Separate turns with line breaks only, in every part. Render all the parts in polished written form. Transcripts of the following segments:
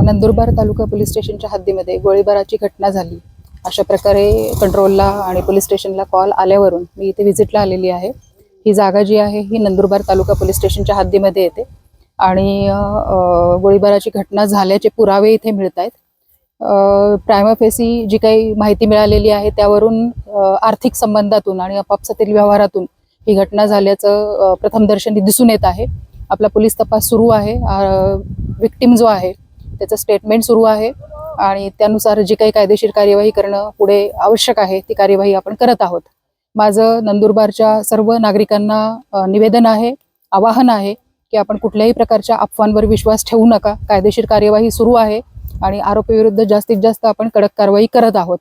नंदुरबार तालुका police स्टेशनच्या हद्दीमध्ये गोळीबाराची घटना झाली. अशा प्रकारे कंट्रोलला आणि पोलीस स्टेशनला कॉल आल्यावरून मी इथे व्हिजिटला आलेली आहे. ही जागा जी आहे ही नंदुरबार तालुका पोलीस स्टेशनच्या हद्दीमध्ये येते आणि गोळीबाराची घटना झाल्याचे पुरावे इथे मिळत आहेत. प्रायमा फेसी जी काही माहिती मिळालेली आहे त्यावरून आर्थिक संबंधातून आणि आपापसातील व्यवहारातून ही घटना झाल्याचं प्रथमदर्शनी दिसून येत आहे. आपला पोलीस तपास सुरू आहे. विक्टिम जो आहे त्याचं स्टेटमेंट सुरू आहे आणि त्यानुसार जी काही कायदेशीर कार्यवाही करणं पुढे आवश्यक आहे ती कार्यवाही आपण करत आहोत. माझं नंदुरबारच्या सर्व नागरिकांना निवेदन आहे, आवाहन आहे की आपण कुठल्याही प्रकारच्या अफवांवर विश्वास ठेवू नका. कायदेशीर कार्यवाही सुरू आहे आणि आरोपीविरुद्ध जास्तीत जास्त आपण कडक कारवाई करत आहोत.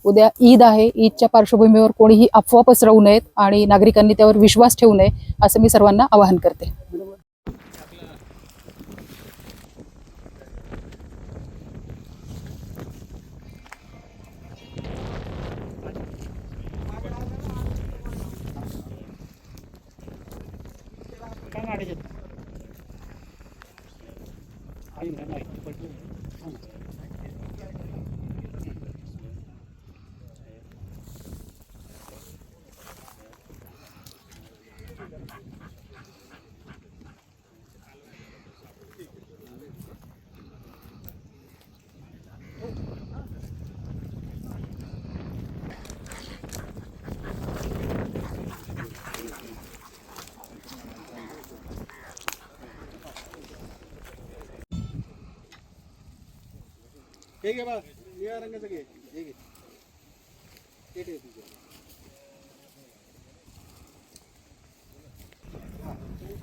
उद्या ईद आहे. ईदच्या पार्श्वभूमीवर कोणीही अफवा पसरवू नयेत आणि नागरिकांनी त्यावर विश्वास ठेवू नये असं मी सर्वांना आवाहन करते.
ठीक आहे बा, निळ्या रंगाचं घे. हे घे. ते ठेव तुझं.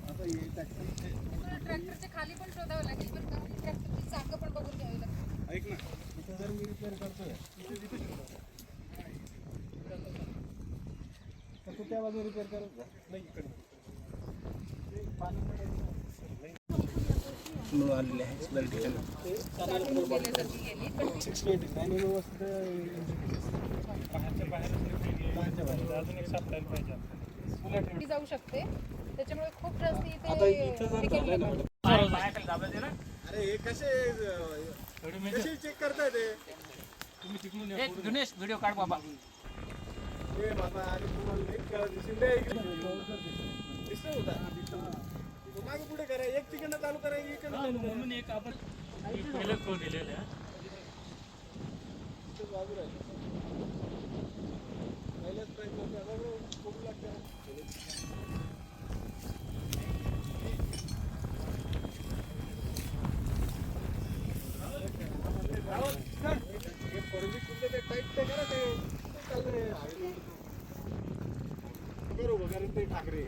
आता हे
ट्रॅक्टरच्या खाली पण शोधावं लागेल, पण ट्रॅक्टरची चाकं पण बघून घ्यावी लागतील.
ऐक ना, इथं जर मी रिपेअर करतोय तर तू त्या बाजूला रिपेअर करत जा. नाही इकडे आलेले आहे
जाऊ शकते, त्याच्यामुळे खूप जास्त
अरे हे कसे चेक करताय ते तुम्ही तिकडून दिनेश व्हिडिओ काढ बाबा. ए बाबा, अरे तुम्हाला एक दिसत होता मागे पुढे करा. एक तिकडनं चालू करा, एक म्हणून एक आपण पहिलं को दिलेलं आहे. बाजूला पहिल्याच प्रयत्न खूप लागतं. टाईट ते करा. ते चाललंय बरोबर ते ठाकरे.